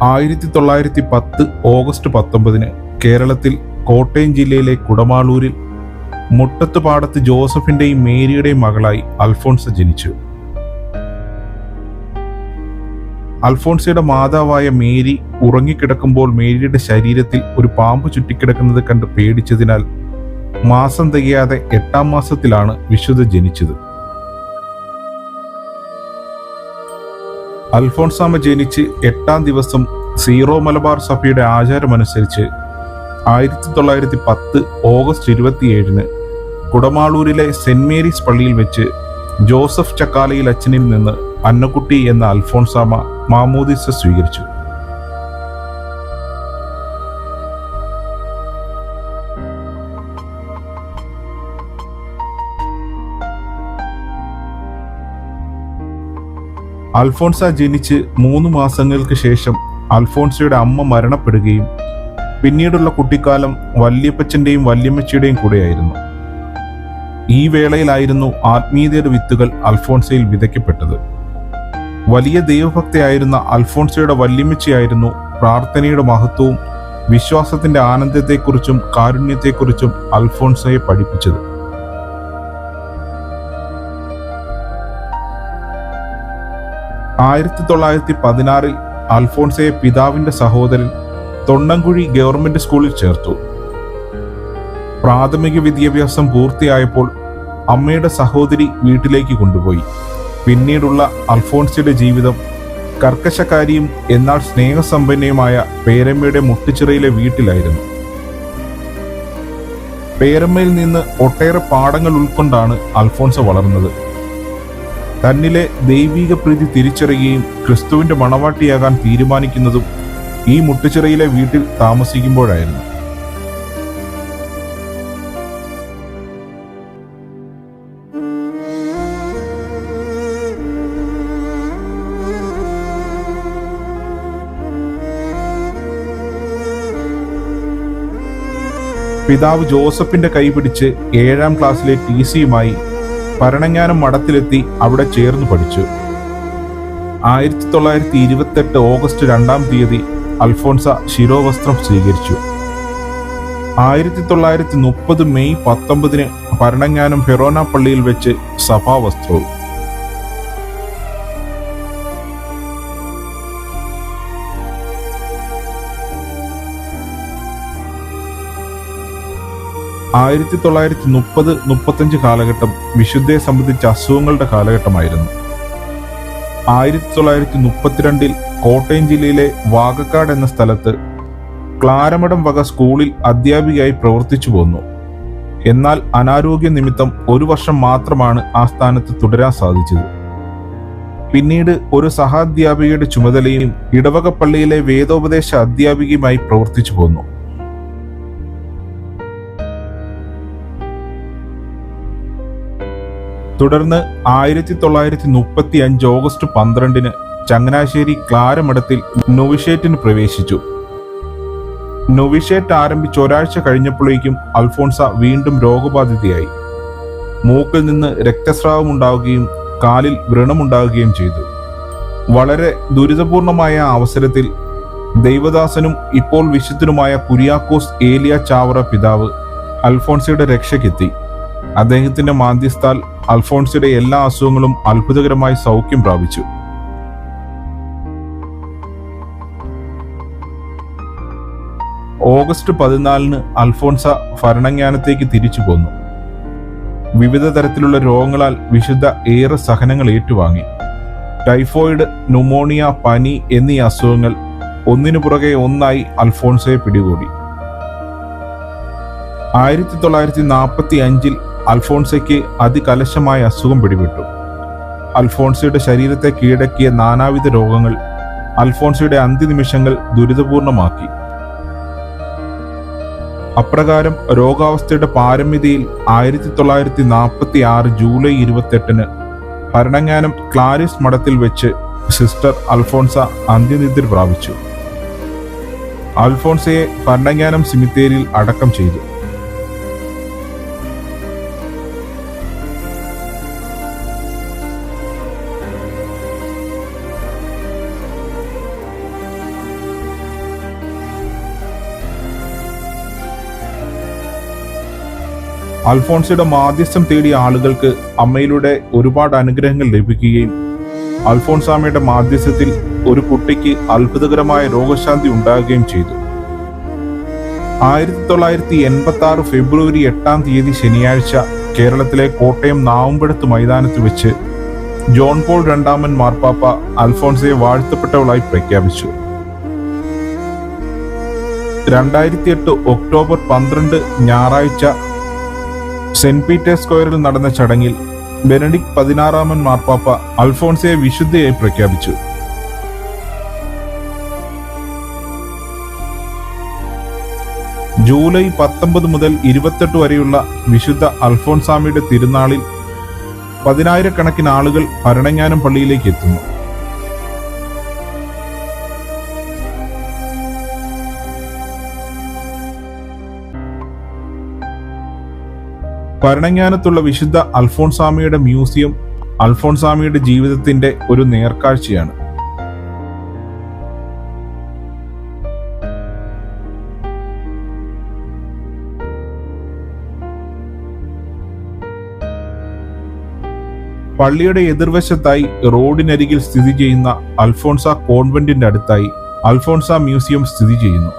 1910 August 19 കേരളത്തിൽ കോട്ടയം ജില്ലയിലെ കുടമാളൂരിൽ മുട്ടത്തുപാടത്ത് ജോസഫിന്റെയും മേരിയുടെയും മകളായി അൽഫോൺസ ജനിച്ചു. അൽഫോൺസയുടെ മാതാവായ മേരി ഉറങ്ങിക്കിടക്കുമ്പോൾ മേരിയുടെ ശരീരത്തിൽ ഒരു പാമ്പ് ചുറ്റിക്കിടക്കുന്നത് കണ്ട് പേടിച്ചതിനാൽ മാസം തികയാതെ 8-ാം മാസത്തിലാണ് വിശുദ്ധ ജനിച്ചത്. അൽഫോൺസാമ്മ ജനിച്ച് 8-ാം ദിവസം സീറോ മലബാർ സഭയുടെ ആചാരമനുസരിച്ച് 1910 ഓഗസ്റ്റ് 27 കുടമാളൂരിലെ സെന്റ് മേരീസ് പള്ളിയിൽ വെച്ച് ജോസഫ് ചക്കാലയിൽ അച്ഛനിൽ നിന്ന് അന്നക്കുട്ടി എന്ന അൽഫോൺസാമ്മ മാമോദിസ സ്വീകരിച്ചു. അൽഫോൺസ ജനിച്ച് 3 മാസങ്ങൾക്ക് ശേഷം അൽഫോൺസയുടെ അമ്മ മരണപ്പെടുകയും പിന്നീടുള്ള കുട്ടിക്കാലം വല്യപ്പച്ചന്റെയും വല്യമ്മച്ചിയുടെയും കൂടെയായിരുന്നു. ഈ വേളയിലായിരുന്നു ആത്മീയതയുടെ വിത്തുകൾ അൽഫോൺസയിൽ വിതയ്ക്കപ്പെട്ടത്. വലിയ ദൈവഭക്തയായിരുന്ന അൽഫോൺസയുടെ വല്യമ്മച്ചിയായിരുന്നു പ്രാർത്ഥനയുടെ മഹത്വവും വിശ്വാസത്തിന്റെ ആനന്ദത്തെക്കുറിച്ചും കാരുണ്യത്തെക്കുറിച്ചും അൽഫോൺസയെ പഠിപ്പിച്ചത്. ആയിരത്തി 1916 അൽഫോൺസയെ പിതാവിന്റെ സഹോദരൻ തൊണ്ണൻകുഴി ഗവൺമെന്റ് സ്കൂളിൽ ചേർത്തു. പ്രാഥമിക വിദ്യാഭ്യാസം പൂർത്തിയായപ്പോൾ അമ്മയുടെ സഹോദരി വീട്ടിലേക്ക് കൊണ്ടുപോയി. പിന്നീടുള്ള അൽഫോൺസയുടെ ജീവിതം കർക്കശക്കാരിയും എന്നാൽ സ്നേഹസമ്പന്നയുമായ പേരമ്മയുടെ മുട്ടുചിറയിലെ വീട്ടിലായിരുന്നു. പേരമ്മയിൽ നിന്ന് ഒട്ടേറെ പാഠങ്ങൾ ഉൾക്കൊണ്ടാണ് അൽഫോൺസ വളർന്നത്. തന്നിലെ ദൈവിക പ്രീതി തിരിച്ചറിയുകയും ക്രിസ്തുവിന്റെ മണവാട്ടിയാകാൻ തീരുമാനിക്കുന്നതും ഈ മുട്ടുചിറയിലെ വീട്ടിൽ താമസിക്കുമ്പോഴായിരുന്നു. പിതാവ് ജോസഫിന്റെ കൈപിടിച്ച് 7-ാം ക്ലാസ്സിലെ TCയുമായി ഭരണങ്ങാനം മഠത്തിലെത്തി അവിടെ ചേർന്ന് പഠിച്ചു. 1928 ഓഗസ്റ്റ് 2-ാം തീയതി അൽഫോൺസ ശിരോവസ്ത്രം സ്വീകരിച്ചു. 1930 മെയ് 19 ഭരണങ്ങാനം ഫെറോന പള്ളിയിൽ വെച്ച് സഭാവസ്ത്രവും. ആയിരത്തി 1930-35 കാലഘട്ടം വിശുദ്ധയെ സംബന്ധിച്ച അസുഖങ്ങളുടെ കാലഘട്ടമായിരുന്നു. 1932 കോട്ടയം ജില്ലയിലെ വാകക്കാട് എന്ന സ്ഥലത്ത് ക്ലാരമഠം വക സ്കൂളിൽ അധ്യാപികയായി പ്രവർത്തിച്ചു പോന്നു. എന്നാൽ അനാരോഗ്യ നിമിത്തം 1 വർഷം മാത്രമാണ് ആ സ്ഥാനത്ത് തുടരാൻ സാധിച്ചത്. പിന്നീട് ഒരു സഹാധ്യാപികയുടെ ചുമതലയും ഇടവക പള്ളിയിലെ വേദോപദേശ അധ്യാപികയുമായി പ്രവർത്തിച്ചു പോന്നു. തുടർന്ന് 1935 ഓഗസ്റ്റ് 12 ചങ്ങനാശ്ശേരി ക്ലാരമഠത്തിൽ നൊവിഷേറ്റിന് പ്രവേശിച്ചു. നൊവിഷേറ്റ് ആരംഭിച്ച് ഒരാഴ്ച കഴിഞ്ഞപ്പോഴേക്കും അൽഫോൺസ വീണ്ടും രോഗബാധിതയായി. മൂക്കിൽ നിന്ന് രക്തസ്രാവം ഉണ്ടാവുകയും കാലിൽ വ്രണമുണ്ടാവുകയും ചെയ്തു. വളരെ ദുരിതപൂർണമായ അവസരത്തിൽ ദൈവദാസനും ഇപ്പോൾ വിശുദ്ധനുമായ കുര്യാക്കോസ് ഏലിയ ചാവറ പിതാവ് അൽഫോൺസയുടെ രക്ഷയ്ക്കെത്തി. അദ്ദേഹത്തിന്റെ മാധ്യസ്ഥാൽ അൽഫോൺസയുടെ എല്ലാ അസുഖങ്ങളും അത്ഭുതകരമായി സൗഖ്യം പ്രാപിച്ചു. ഓഗസ്റ്റ് 14 അൽഫോൺസ ഭരണങ്ങാനത്തേക്ക് തിരിച്ചു പോന്നു. വിവിധ തരത്തിലുള്ള രോഗങ്ങളാൽ വിശുദ്ധ ഏറെ സഹനങ്ങൾ ഏറ്റുവാങ്ങി. ടൈഫോയിഡ്, ന്യൂമോണിയ, പനി എന്നീ അസുഖങ്ങൾ ഒന്നിനു പുറകെ ഒന്നായി അൽഫോൺസയെ പിടികൂടി. 1945 അൽഫോൺസയ്ക്ക് അതികലശമായ അസുഖം പിടിപെട്ടു. അൽഫോൺസയുടെ ശരീരത്തെ കീഴടക്കിയ നാനാവിധ രോഗങ്ങൾ അൽഫോൺസയുടെ അന്ത്യനിമിഷങ്ങൾ ദുരിതപൂർണമാക്കി. അപ്രകാരം രോഗാവസ്ഥയുടെ പാരമ്യതയിൽ 1946 ജൂലൈ 28 ഭരണങ്ങാനം ക്ലാരിസ് മഠത്തിൽ വെച്ച് സിസ്റ്റർ അൽഫോൺസ അന്ത്യനിദ്ര പ്രാപിച്ചു. അൽഫോൺസയെ ഭരണങ്ങാനം സിമിത്തേരിയിൽ അടക്കം ചെയ്തു. അൽഫോൺസയുടെ മാധ്യസ്ഥം തേടിയ ആളുകൾക്ക് അമ്മയിലൂടെ ഒരുപാട് അനുഗ്രഹങ്ങൾ ലഭിക്കുകയും അൽഫോൺസാമയുടെ മാധ്യസ്ഥത്തിൽ ഒരു കുട്ടിക്ക് അത്ഭുതകരമായ രോഗശാന്തി ഉണ്ടാകുകയും ചെയ്തു. 1986 ഫെബ്രുവരി 8 തീയതി ശനിയാഴ്ച കേരളത്തിലെ കോട്ടയം നാവുമ്പടത്ത് മൈതാനത്ത് വെച്ച് ജോൺ പോൾ രണ്ടാമൻ മാർപ്പാപ്പ അൽഫോൺസയെ വാഴ്ത്തപ്പെട്ടവളായി പ്രഖ്യാപിച്ചു. 2008 ഒക്ടോബർ 12 ഞായറാഴ്ച സെന്റ് പീറ്റേഴ്സ് സ്ക്വയറിൽ നടന്ന ചടങ്ങിൽ ബെനഡിക്ട് 16 മാർപ്പാപ്പ അൽഫോൺസയെ വിശുദ്ധയായി പ്രഖ്യാപിച്ചു. ജൂലൈ 19 മുതൽ 28 വരെയുള്ള വിശുദ്ധ അൽഫോൺസാമയുടെ തിരുനാളിൽ 10,000-കണക്കിന് ആളുകൾ ഭരണങ്ങാനം പള്ളിയിലേക്ക് എത്തുന്നു. ഭരണങ്ങാനത്തുള്ള വിശുദ്ധ അൽഫോൺസാമയുടെ മ്യൂസിയം അൽഫോൺസാമയുടെ ജീവിതത്തിന്റെ ഒരു നേർക്കാഴ്ചയാണ്. പള്ളിയുടെ എതിർവശത്തായി റോഡിനരികിൽ സ്ഥിതി ചെയ്യുന്ന അൽഫോൺസ കോൺവെന്റിന്റെ അടുത്തായി അൽഫോൺസ മ്യൂസിയം സ്ഥിതി ചെയ്യുന്നു.